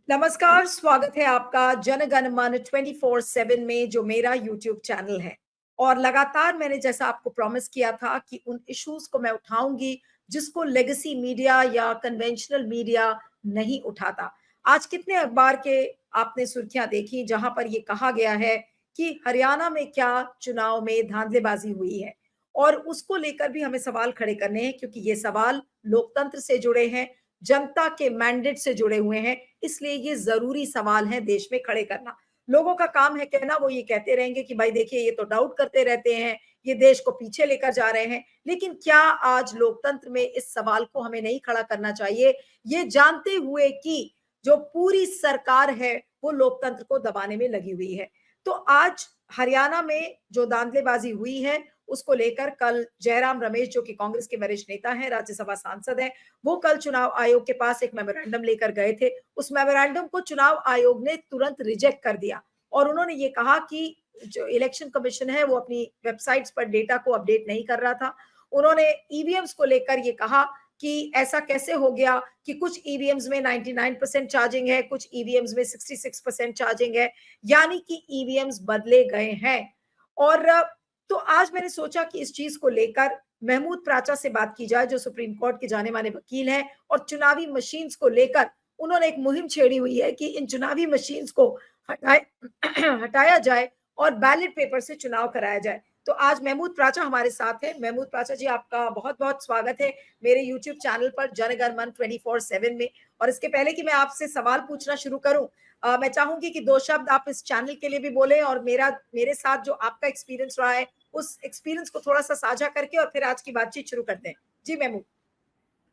नमस्कार, स्वागत है आपका जनगण मन 24/7 में जो मेरा यूट्यूब चैनल है। और लगातार मैंने जैसा आपको प्रॉमिस किया था कि उन इश्यूज को मैं उठाऊंगी जिसको लेगेसी मीडिया या कन्वेंशनल मीडिया नहीं उठाता। आज कितने अखबार के आपने सुर्खियां देखी जहां पर ये कहा गया है कि हरियाणा में क्या चुनाव में धांधलेबाजी हुई है, और उसको लेकर भी हमें सवाल खड़े करने हैं क्योंकि ये सवाल लोकतंत्र से जुड़े हैं, जनता के मैंडेट से जुड़े हुए हैं। इसलिए ये जरूरी सवाल है देश में खड़े करना। लोगों का काम है कहना, वो ये कहते रहेंगे कि भाई देखिए ये तो डाउट करते रहते हैं, ये देश को पीछे लेकर जा रहे हैं। लेकिन क्या आज लोकतंत्र में इस सवाल को हमें नहीं खड़ा करना चाहिए, ये जानते हुए कि जो पूरी सरकार है वो लोकतंत्र को दबाने में लगी हुई है। तो आज हरियाणा में जो धांधलेबाजी हुई है उसको लेकर कल जयराम रमेश, जो कि कांग्रेस के वरिष्ठ नेता हैं, राज्यसभा सांसद हैं, वो कल चुनाव आयोग के पास एक मेमोरेंडम लेकर गए थे। उस मेमोरेंडम को चुनाव आयोग ने तुरंत रिजेक्ट कर दिया और उन्होंने ये कहा कि जो इलेक्शन कमीशन है वो अपनी वेबसाइट्स पर डेटा को अपडेट नहीं कर रहा था। उन्होंने ईवीएम्स को लेकर ये कहा कि ऐसा कैसे हो गया कि कुछ ईवीएम्स में 99% चार्जिंग है, कुछ ईवीएम्स में 66% चार्जिंग है, यानी कि ईवीएम्स बदले गए हैं। और तो आज मैंने सोचा कि इस चीज को लेकर महमूद प्राचा से बात की जाए, जो सुप्रीम कोर्ट के जाने माने वकील हैं और चुनावी मशीन्स को लेकर उन्होंने एक मुहिम छेड़ी हुई है कि इन चुनावी मशीन्स को हटाया जाए और बैलेट पेपर से चुनाव कराया जाए। तो आज महमूद प्राचा हमारे साथ है। महमूद प्राचा जी, आपका बहुत बहुत स्वागत है मेरे यूट्यूब चैनल पर जनगण मन 24/7 में। और इसके पहले कि मैं आपसे सवाल पूछना शुरू करूं, मैं चाहूंगी कि दो शब्द आप इस चैनल के लिए भी बोले और मेरे साथ जो आपका एक्सपीरियंस रहा है उस एक्सपीरियंस को थोड़ा सा साझा करके और फिर आज की बातचीत शुरू करते हैं। जी महमूद।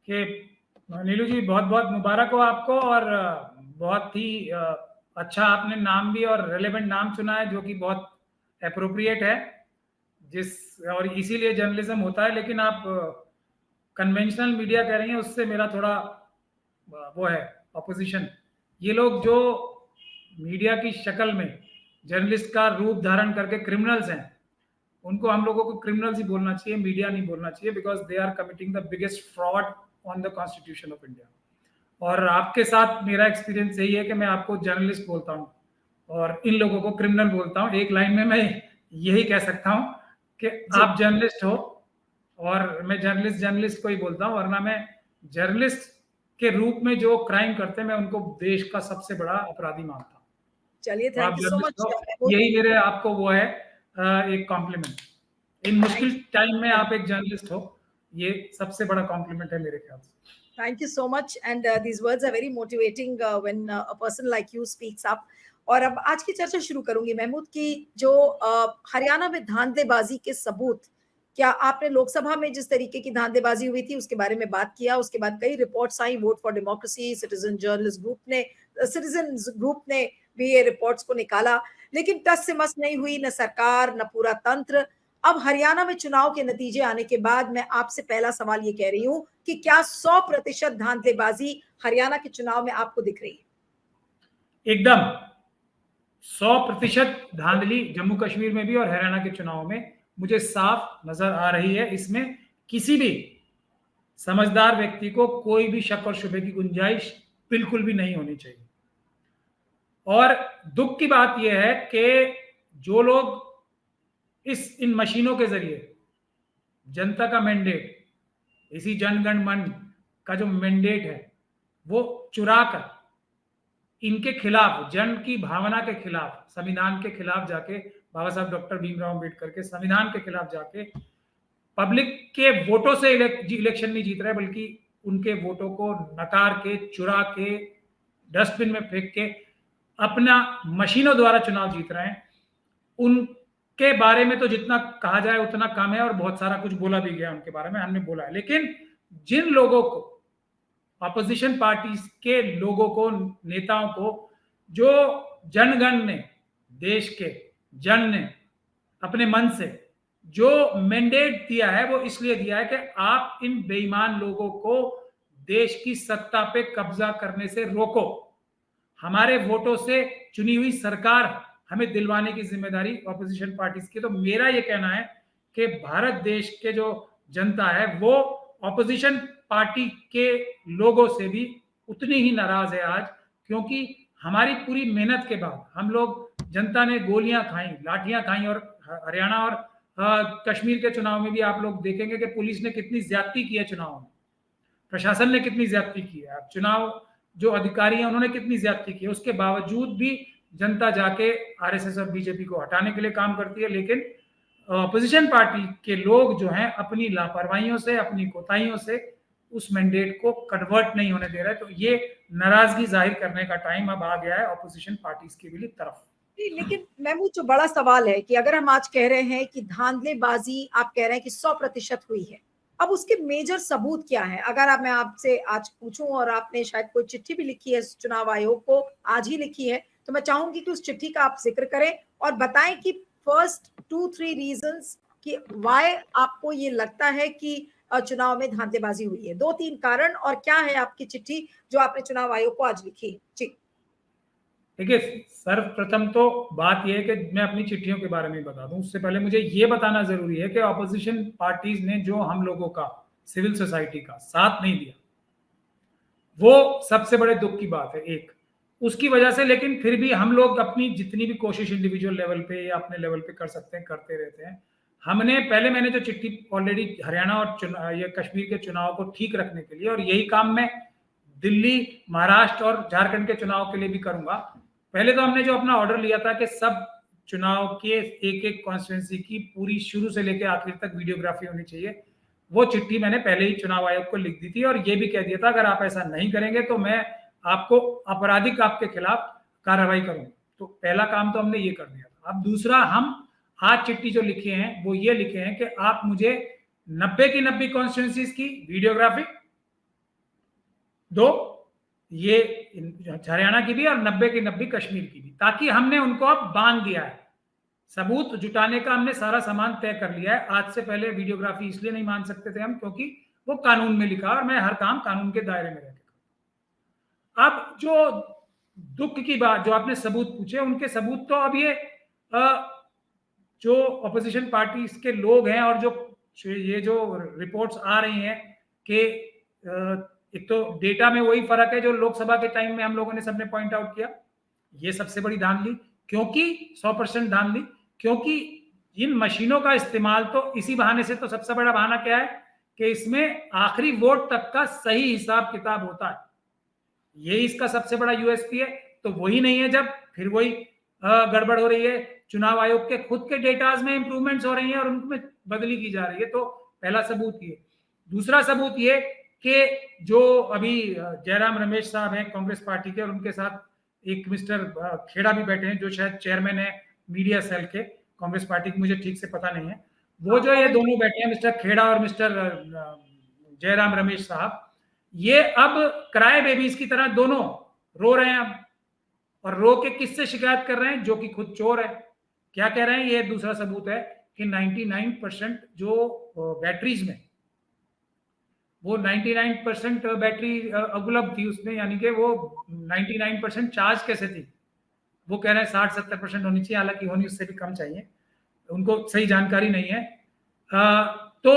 कि नीलू जी, बहुत बहुत मुबारक हो आपको। और बहुत ही अच्छा आपने नाम भी और रेलेवेंट नाम चुना है, जो कि बहुत अप्रोप्रिएट है। और इसीलिए जर्नलिज्म होता है। लेकिन आप कन्वेंशनल मीडिया कह रही हैं, उससे मेरा थोड़ा वो है अपोजिशन। ये लोग जो मीडिया की शक्ल में जर्नलिस्ट का रूप धारण करके क्रिमिनल्स हैं, उनको हम लोगों को क्रिमिनल्स ही बोलना चाहिए, मीडिया नहीं बोलना चाहिए, because they are committing the biggest fraud on the constitution of India. और आपके साथ मेरा एक्सपीरियंस यही है कि मैं आपको जर्नलिस्ट बोलता हूँ और इन लोगों को क्रिमिनल बोलता हूँ। एक लाइन में मैं यही कह सकता हूँ कि आप जर्नलिस्ट हो और मैं जर्नलिस्ट को ही बोलता हूँ, वरना मैं जर्नलिस्ट के रूप में जो क्राइम करते हैं मैं उनको देश का सबसे बड़ा अपराधी मानता हूँ। चलिए, थैंक यू सो मच। यही मेरे आपको वो है एक कॉम्प्लीमेंट। इन मुश्किल टाइम में आप एक जर्नलिस्ट हो, ये सबसे बड़ा कॉम्प्लीमेंट है मेरे ख्याल से। Thank you so much, and these words are very motivating when a person like you speaks up. और अब आज की चर्चा शुरू करूंगी महमूद की, जो हरियाणा में धांधलेबाजी के सबूत, क्या आपने लोकसभा में जिस तरीके की धांधलेबाजी हुई थी उसके बारे में बात किया, उसके बाद कई reports I, vote for democracy, citizen group ने भी ये रिपोर्ट्स को निकाला, लेकिन टस से मस नहीं हुई, न सरकार न पूरा तंत्र। अब हरियाणा में चुनाव के नतीजे आने के बाद मैं आपसे पहला सवाल ये कह रही हूं कि क्या 100% धांधलेबाजी हरियाणा के चुनाव में आपको दिख रही है? एकदम 100% धांधली जम्मू कश्मीर में भी और हरियाणा के चुनाव में मुझे साफ नजर आ रही है। इसमें किसी भी समझदार व्यक्ति को कोई भी शक और शुबे की गुंजाइश बिल्कुल भी नहीं होनी चाहिए। और दुख की बात यह है कि जो लोग इन मशीनों के जरिए जनता का मैंडेट, इसी जनगण मन का जो मैंडेट है, वो चुरा कर इनके खिलाफ, जन की भावना के खिलाफ, संविधान के खिलाफ जाके, बाबा साहब डॉक्टर भीमराव अम्बेडकर के संविधान के खिलाफ जाके पब्लिक के वोटों से इलेक्शन नहीं जीत रहे, बल्कि उनके वोटों को नकार के, चुरा के, डस्टबिन में फेंक के अपना मशीनों द्वारा चुनाव जीत रहे हैं। उनके बारे में तो जितना कहा जाए उतना कम है और बहुत सारा कुछ बोला भी गया उनके बारे में, हमने बोला है। लेकिन जिन लोगों को, अपोजिशन पार्टी के लोगों को, नेताओं को, जो जनगण ने, देश के जन ने अपने मन से जो मैंडेट दिया है, वो इसलिए दिया है कि आप इन बेईमान लोगों को देश की सत्ता पे कब्जा करने से रोको। हमारे वोटों से चुनी हुई सरकार हमें दिलवाने की जिम्मेदारी ऑपोजिशन पार्टीज की। तो मेरा ये कहना है कि भारत देश के जो जनता है वो ऑपोजिशन पार्टी के लोगों से भी उतनी ही नाराज है आज, क्योंकि हमारी पूरी मेहनत के बाद हम लोग, जनता ने गोलियां खाई, लाठियां खाई, और हरियाणा और कश्मीर के चुनाव में भी आप लोग देखेंगे कि पुलिस ने कितनी ज्यादती की है चुनाव में, प्रशासन ने कितनी ज्यादती की है, चुनाव जो अधिकारी हैं उन्होंने कितनी ज्यादती की है। उसके बावजूद भी जनता जाके आरएसएस और बीजेपी को हटाने के लिए काम करती है, लेकिन अपोजिशन पार्टी के लोग जो हैं अपनी लापरवाहियों से, अपनी कोताहियों से उस मैंडेट को कन्वर्ट नहीं होने दे रहे। तो ये नाराजगी जाहिर करने का टाइम अब आ गया है अपोजिशन पार्टीज की भी तरफ। लेकिन महमूद, जो बड़ा सवाल है कि अगर हम आज कह रहे हैं कि धांधलेबाजी आप कह रहे हैं कि 100% हुई है, अब उसके मेजर सबूत क्या है? अगर मैं आपसे आज पूछूं, और आपने शायद कोई चिट्ठी भी लिखी है चुनाव आयोग को, आज ही लिखी है, तो मैं चाहूंगी कि उस चिट्ठी का आप जिक्र करें और बताएं कि फर्स्ट 2-3 रीजंस कि वाई आपको ये लगता है कि चुनाव में धांधलेबाजी हुई है। 2-3 कारण, और क्या है आपकी चिट्ठी जो आपने चुनाव आयोग को आज लिखी? जी देखिए, सर्वप्रथम तो बात यह है कि मैं अपनी चिट्ठियों के बारे में बता दूं, उससे पहले मुझे यह बताना जरूरी है कि ऑपोजिशन पार्टीज ने जो हम लोगों का, सिविल सोसाइटी का साथ नहीं दिया, वो सबसे बड़े दुख की बात है एक, उसकी वजह से। लेकिन फिर भी हम लोग अपनी जितनी भी कोशिश इंडिविजुअल लेवल पे या अपने लेवल पे कर सकते हैं करते रहते हैं। हमने पहले, मैंने जो चिट्ठी ऑलरेडी हरियाणा और ये कश्मीर के चुनाव को ठीक रखने के लिए, और यही काम मैं दिल्ली, महाराष्ट्र और झारखंड के चुनाव के लिए भी करूंगा। पहले तो हमने जो अपना ऑर्डर लिया था कि सब चुनाव के एक एक कॉन्स्टिट्यूंसी की पूरी शुरू से लेकर आखिर तक वीडियोग्राफी होनी चाहिए, वो चिट्ठी मैंने पहले ही चुनाव आयोग को लिख दी थी और ये भी कह दिया था अगर आप ऐसा नहीं करेंगे तो मैं आपको आपराधिक आपके खिलाफ कार्रवाई करूंगा। तो पहला काम तो हमने ये कर दिया था। अब दूसरा, हम आज चिट्ठी जो लिखे हैं वो ये लिखे हैं कि आप मुझे 90 की 90 कॉन्स्टिट्यूंसीज की वीडियोग्राफी दो, ये हरियाणा की भी और 90 की 90 कश्मीर की भी, ताकि हमने उनको अब बांध दिया है। सबूत जुटाने का हमने सारा सामान तय कर लिया है। आज से पहले वीडियोग्राफी इसलिए नहीं मान सकते थे हम क्योंकि वो कानून में लिखा और मैं हर काम कानून के दायरे में रहकर। अब जो दुख की बात, जो आपने सबूत पूछे, उनके सबूत तो अब ये जो अपोजिशन पार्टी के लोग हैं और ये जो रिपोर्ट्स आ रही हैं कि एक तो डेटा में वही फर्क है जो लोकसभा के टाइम में हम लोगों ने सबने पॉइंट आउट किया, ये सबसे बड़ी धांधली, क्योंकि 100% धांधली, क्योंकि इन मशीनों का इस्तेमाल तो इसी बहाने से, तो सबसे बड़ा बहाना क्या है कि इसमें आखिरी वोट तक का सही हिसाब किताब होता है, यही इसका सबसे बड़ा यूएसपी है। तो वही नहीं है जब, फिर वही गड़बड़ हो रही है। चुनाव आयोग के खुद के डेटाज में इंप्रूवमेंट्स हो रही हैं और उनमें बदली की जा रही है। तो पहला सबूत ये। दूसरा सबूत ये कि जो अभी जयराम रमेश साहब हैं कांग्रेस पार्टी के, और उनके साथ एक मिस्टर खेड़ा भी बैठे हैं जो शायद चेयरमैन है मीडिया सेल के कांग्रेस पार्टी की, मुझे ठीक से पता नहीं है। वो जो ये दोनों बैठे हैं, मिस्टर खेड़ा और मिस्टर जयराम रमेश साहब, ये अब क्राई बेबीज की तरह दोनों रो रहे हैं अब, और रो के किससे शिकायत कर रहे हैं? जो कि खुद चोर है। क्या कह रहे हैं? ये दूसरा सबूत है कि 99% जो बैटरीज में, वो 99% बैटरी उपलब्ध थी उसमें, यानी कि वो 99% चार्ज कैसे थी? वो कह रहे हैं 60-70% होनी चाहिए, हालांकि होनी उससे भी कम चाहिए, उनको सही जानकारी नहीं है। तो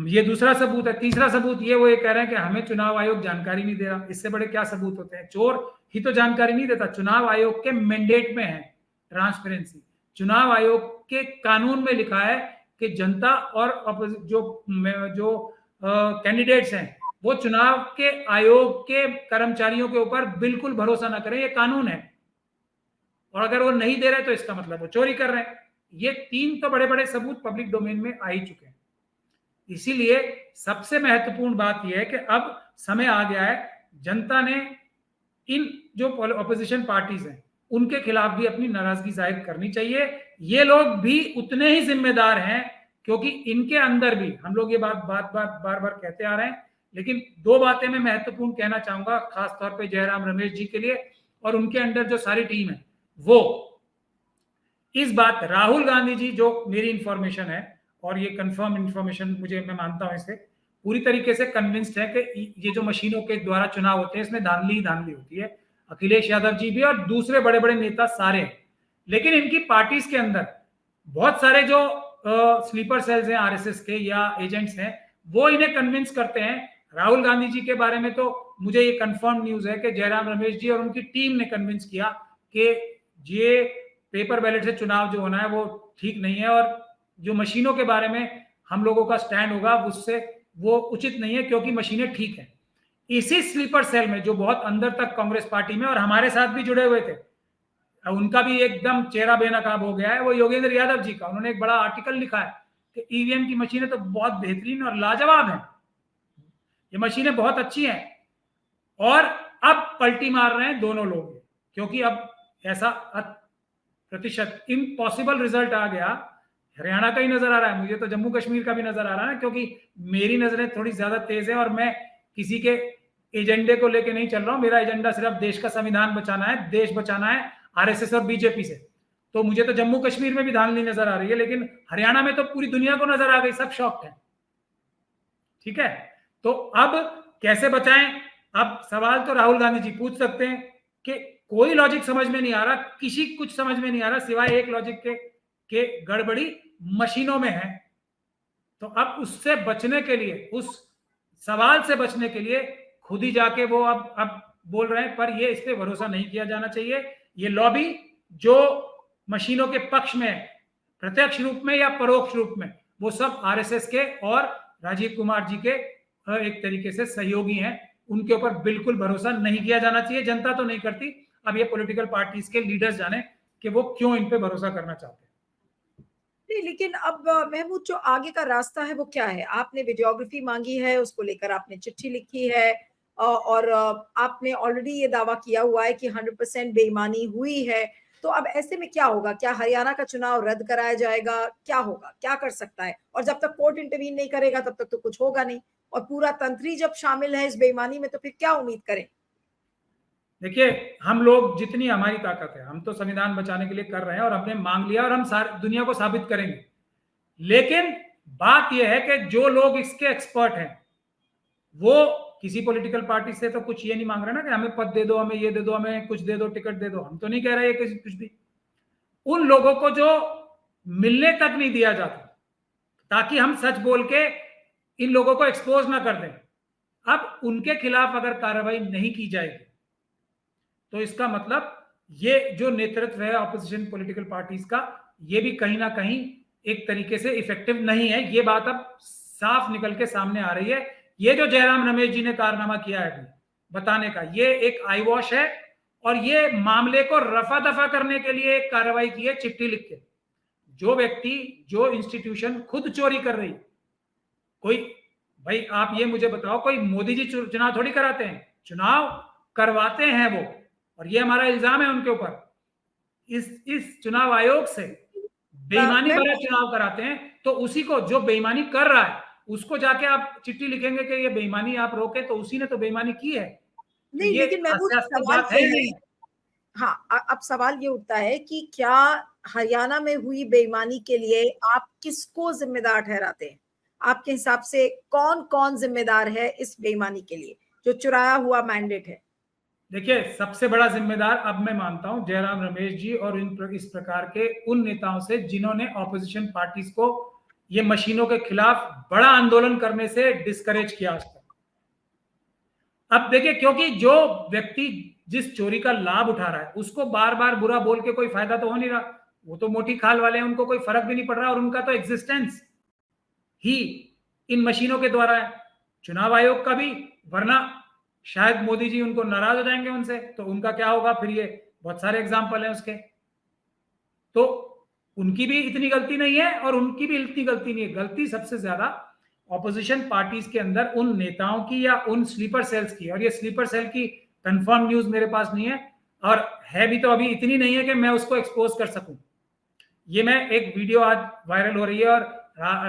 ये दूसरा सबूत है। तीसरा सबूत ये, वो ये कह रहे हैं कि हमें चुनाव आयोग जानकारी नहीं दे रहा। इससे बड़े क्या सबूत होते हैं? चोर ही तो जानकारी नहीं देता। चुनाव आयोग के मैंडेट में है ट्रांसपेरेंसी, चुनाव आयोग के कानून में लिखा है कि जनता और जो कैंडिडेट्स हैं वो चुनाव के आयोग के कर्मचारियों के ऊपर बिल्कुल भरोसा ना करें, ये कानून है। और अगर वो नहीं दे रहे तो इसका मतलब वो चोरी कर रहे हैं। ये 3 तो बड़े बड़े सबूत पब्लिक डोमेन में आ ही चुके हैं। इसीलिए सबसे महत्वपूर्ण बात यह है कि अब समय आ गया है, जनता ने इन जो ऑपोजिशन पार्टीज हैं उनके खिलाफ भी अपनी नाराजगी जाहिर करनी चाहिए। ये लोग भी उतने ही जिम्मेदार हैं, क्योंकि इनके अंदर भी, हम लोग ये बार बार कहते आ रहे हैं, लेकिन 2 बातें मैं महत्वपूर्ण कहना चाहूंगा खासतौर पे जयराम रमेश जी के लिए और उनके अंडर जो सारी टीम है। वो इस बात, राहुल गांधी जी, जो मेरी इंफॉर्मेशन है और ये कंफर्म इंफॉर्मेशन मुझे, मैं मानता हूं इसे, पूरी तरीके से कन्विंस्ड है कि ये जो मशीनों के द्वारा चुनाव होते हैं इसमें धांधली ही धांधली होती है। अखिलेश यादव जी भी और दूसरे बड़े बड़े नेता सारे हैं। लेकिन इनकी पार्टीज के अंदर बहुत सारे जो स्लीपर सेल्स हैं आरएसएस के या एजेंट्स हैं, वो इन्हें कन्विंस करते हैं। राहुल गांधी जी के बारे में तो मुझे ये कंफर्म न्यूज है कि जयराम रमेश जी और उनकी टीम ने कन्विंस किया कि ये पेपर बैलेट से चुनाव जो होना है वो ठीक नहीं है, और जो मशीनों के बारे में हम लोगों का स्टैंड होगा उससे वो उचित नहीं है, क्योंकि मशीनें ठीक है। इसी स्लीपर सेल में जो बहुत अंदर तक कांग्रेस पार्टी में और हमारे साथ भी जुड़े हुए थे, उनका भी एकदम चेहरा बेनकाब हो गया है, वो योगेंद्र यादव जी का। उन्होंने एक बड़ा आर्टिकल लिखा है कि ईवीएम की मशीनें तो बहुत बेहतरीन और लाजवाब हैं, ये मशीनें बहुत अच्छी हैं, और अब पलटी मार रहे हैं दोनों लोग, क्योंकि अब ऐसा प्रतिशत इम्पॉसिबल रिजल्ट आ गया। हरियाणा का ही नजर आ रहा है, मुझे तो जम्मू कश्मीर का भी नजर आ रहा है ना, क्योंकि मेरी नजरें थोड़ी ज्यादा तेज है और मैं किसी के एजेंडे को लेके नहीं चल रहा हूं। मेरा एजेंडा सिर्फ देश का संविधान बचाना है, देश बचाना है आरएसएस और बीजेपी से। तो मुझे तो जम्मू कश्मीर में भी धांधली नजर आ रही है, लेकिन हरियाणा में तो पूरी दुनिया को नजर आ गई, सब शॉक्ड है। ठीक है, तो अब कैसे बचाएं? अब सवाल तो राहुल गांधी जी पूछ सकते हैं कि कोई लॉजिक समझ में नहीं आ रहा, किसी कुछ समझ में नहीं आ रहा सिवाय एक लॉजिक के गड़बड़ी मशीनों में है। तो अब उससे बचने के लिए, उस सवाल से बचने के लिए खुद ही जाके वो अब बोल रहे हैं, पर ये इस पे भरोसा नहीं किया जाना चाहिए। ये लॉबी जो मशीनों के पक्ष में है, प्रत्यक्ष रूप में या परोक्ष रूप में, वो सब आरएसएस के और राजीव कुमार जी के एक तरीके से सहयोगी हैं। उनके ऊपर बिल्कुल भरोसा नहीं किया जाना चाहिए। जनता तो नहीं करती, अब ये पॉलिटिकल पार्टीज के लीडर्स जाने कि वो क्यों इन पे भरोसा करना चाहते हैं। नहीं, लेकिन अब महमूद, जो आगे का रास्ता है वो क्या है? आपने वीडियोग्राफी मांगी है, उसको लेकर आपने चिट्ठी लिखी है, और आपने ऑलरेडी ये दावा किया हुआ है कि 100% बेईमानी हुई है। तो अब ऐसे में क्या होगा? क्या हरियाणा का चुनाव रद्द कराया जाएगा? क्या होगा? क्या कर सकता है? और जब तक कोर्ट इंटरवीन नहीं करेगा तब तक तो कुछ होगा नहीं, और पूरा तंत्र ही जब शामिल है इस बेईमानी में, तो फिर क्या उम्मीद करें? देखिए, हम लोग जितनी हमारी ताकत है, हम तो संविधान बचाने के लिए कर रहे हैं और हमने मांग लिया और हम सारी दुनिया को साबित करेंगे। लेकिन बात यह है कि जो लोग इसके एक्सपर्ट हैं वो किसी पॉलिटिकल पार्टी से तो कुछ ये नहीं मांग रहे ना कि हमें पद दे दो, हमें ये दे दो, हमें कुछ दे दो, टिकट दे दो। हम तो नहीं कह रहे किसी कुछ भी। उन लोगों को जो मिलने तक नहीं दिया जाता ताकि हम सच बोल के इन लोगों को एक्सपोज ना कर दें, अब उनके खिलाफ अगर कार्रवाई नहीं की जाएगी तो इसका मतलब ये जो नेतृत्व है ऑपोजिशन पॉलिटिकल पार्टीज का, ये भी कहीं ना कहीं एक तरीके से इफेक्टिव नहीं है। ये बात अब साफ निकल के सामने आ रही है। ये जो जयराम रमेश जी ने कारनामा किया है बताने का, ये एक आई वॉश है, और ये मामले को रफा दफा करने के लिए एक कार्रवाई की है चिट्ठी लिख के। जो व्यक्ति, जो इंस्टीट्यूशन खुद चोरी कर रही, कोई, भाई आप ये मुझे बताओ, कोई मोदी जी चुनाव थोड़ी कराते हैं? चुनाव करवाते हैं वो, और ये हमारा इल्जाम है उनके ऊपर। इस चुनाव आयोग से बेईमानी भरा चुनाव कराते हैं, तो उसी को, जो बेईमानी कर रहा है, उसको जाके आप चिट्ठी लिखेंगे कि ये बेईमानी आप रोके, तो उसी ने तो बेईमानी की है। तो नहीं, ये लेकिन महमूद, हास्यास्पद सवाल बात है ये नहीं। है, हाँ, अब सवाल ये उठता है कि क्या हरियाणा में हुई बेईमानी के लिए आप किसको जिम्मेदार ठहराते हैं? आपके हिसाब से कौन कौन जिम्मेदार है इस बेईमानी के लिए, जो चुराया हुआ मैंडेट है? देखिए, सबसे बड़ा जिम्मेदार अब मैं मानता हूं जयराम रमेश जी और इस प्रकार के उन नेताओं से जिन्होंने ऑपोजिशन पार्टीज को ये मशीनों के खिलाफ बड़ा आंदोलन करने से डिस्करेज किया आज तक। अब देखिए, क्योंकि जो व्यक्ति जिस चोरी का लाभ उठा रहा है उसको बार बार बुरा बोल के कोई फायदा तो हो नहीं रहा। वो तो मोटी खाल वाले हैं, उनको कोई फर्क भी नहीं पड़ रहा, और उनका तो एग्जिस्टेंस ही इन मशीनों के द्वारा है, चुनाव आयोग का भी। वरना शायद मोदी जी उनको नाराज हो जाएंगे उनसे, तो उनका क्या होगा फिर? ये बहुत सारे एग्जाम्पल हैं उसके। तो उनकी भी इतनी गलती नहीं है और उनकी भी इतनी गलती नहीं है। गलती सबसे ज्यादा ऑपोजिशन पार्टीज के अंदर उन नेताओं की या उन स्लीपर सेल्स की। और ये स्लीपर सेल की कंफर्म न्यूज मेरे पास नहीं है, और है भी तो अभी इतनी नहीं है कि मैं उसको एक्सपोज कर सकूं। ये मैं एक वीडियो आज वायरल हो रही है, और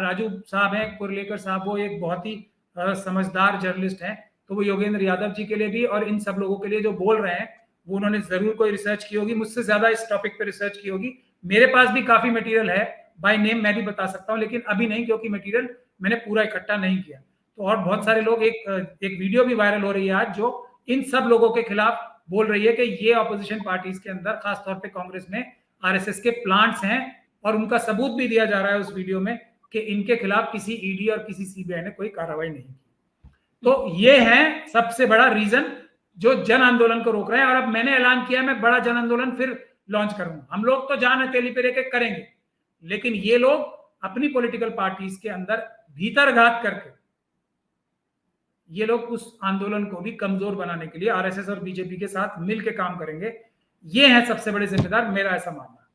राजू साहब हैं कुरलेकर साहब, वो एक बहुत ही समझदार जर्नलिस्ट हैं, तो वो योगेंद्र यादव जी के लिए भी और इन सब लोगों के लिए जो बोल रहे हैं, वो उन्होंने जरूर कोई रिसर्च की होगी, मुझसे ज्यादा इस टॉपिक पे रिसर्च की होगी। मेरे पास भी काफी मटेरियल है, बाय नेम मैं भी बता सकता हूं, लेकिन अभी नहीं, क्योंकि मटेरियल मैंने पूरा इकट्ठा नहीं किया। तो और बहुत सारे लोग, एक वीडियो भी वायरल हो रही है आज जो इन सब लोगों के खिलाफ बोल रही है कि ये ऑपोजिशन पार्टीज के अंदर, खासतौर पर कांग्रेस में आरएसएस के प्लांट्स हैं, और उनका सबूत भी दिया जा रहा है उस वीडियो में कि इनके खिलाफ किसी ईडी और किसी सीबीआई ने कोई कार्रवाई नहीं की। तो ये है सबसे बड़ा रीजन जो जन आंदोलन को रोक रहे हैं। और अब मैंने ऐलान किया मैं बड़ा जन आंदोलन फिर लॉन्च करूंगा। हम लोग तो जान हथेली पे लेके करेंगे, लेकिन ये लोग अपनी पॉलिटिकल पार्टीज के अंदर भीतर घात करके ये लोग उस आंदोलन को भी कमजोर बनाने के लिए आरएसएस और बीजेपी के साथ मिलकर काम करेंगे। ये है सबसे बड़े जिम्मेदार, मेरा ऐसा मानना।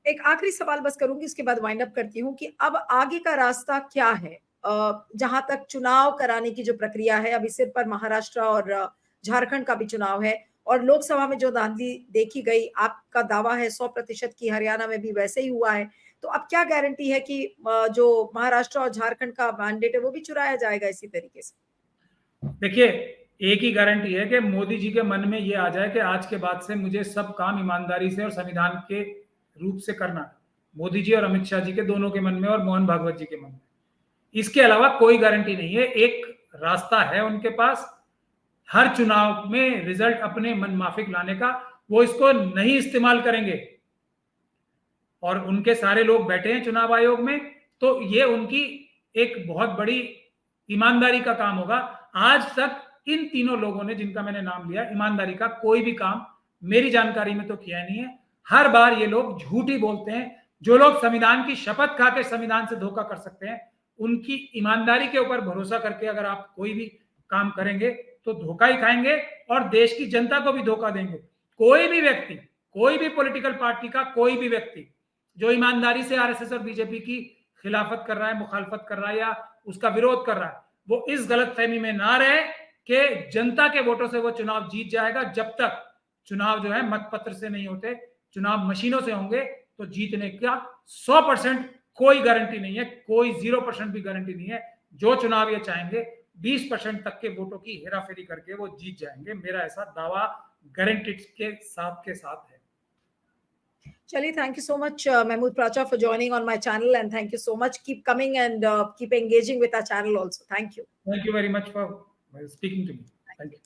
एक आखिरी सवाल बस करूंगी, उसके बाद वाइंड अप करती हूँ कि अब आगे का रास्ता क्या है? जहां तक चुनाव कराने की जो प्रक्रिया है, अभी सिर पर महाराष्ट्र और झारखंड का भी चुनाव है, और लोकसभा में जो धांधली देखी गई, आपका दावा है 100% की हरियाणा में भी वैसे ही हुआ है, तो अब क्या गारंटी है कि जो महाराष्ट्र और झारखंड का मैंडेट है वो भी चुराया जाएगा इसी तरीके से? देखिए, एक ही गारंटी है कि मोदी जी के मन में ये आ जाए कि आज के बाद से मुझे सब काम ईमानदारी से और संविधान के रूप से करना है। मोदी जी और अमित शाह जी के दोनों के मन में और मोहन भागवत जी के मन में। इसके अलावा कोई गारंटी नहीं है। एक रास्ता है उनके पास, हर चुनाव में रिजल्ट अपने मन माफिक लाने का। वो इसको नहीं इस्तेमाल करेंगे और उनके सारे लोग बैठे हैं चुनाव आयोग में, तो ये उनकी एक बहुत बड़ी ईमानदारी का काम होगा। आज तक इन तीनों लोगों ने जिनका मैंने नाम लिया, ईमानदारी का कोई भी काम मेरी जानकारी में तो किया नहीं है। हर बार ये लोग झूठ ही बोलते हैं। जो लोग संविधान की शपथ खा के संविधान से धोखा कर सकते हैं, उनकी ईमानदारी के ऊपर भरोसा करके अगर आप कोई भी काम करेंगे तो धोखा ही खाएंगे और देश की जनता को भी धोखा देंगे। कोई भी व्यक्ति, कोई भी पॉलिटिकल पार्टी का कोई भी व्यक्ति जो ईमानदारी से आरएसएस और बीजेपी की खिलाफत कर रहा है, मुखालफत कर रहा है या उसका विरोध कर रहा है, वो इस गलतफहमी में ना रहे कि जनता के वोटों से वो चुनाव जीत जाएगा। जब तक चुनाव जो है मतपत्र से नहीं होते, चुनाव मशीनों से होंगे, तो जीतने का 100% कोई गारंटी नहीं है, कोई 0% भी गारंटी नहीं है। जो चुनाव ये चाहेंगे 20% तक के वोटों की हेराफेरी करके वो जीत जाएंगे। मेरा ऐसा दावा गारंटी के साथ है। Chali, thank you so much, Mahmood Pracha, for joining on my channel, and thank you so much. Keep coming and keep engaging with our channel also. Thank you. Thank you very much for speaking to me. Thank you.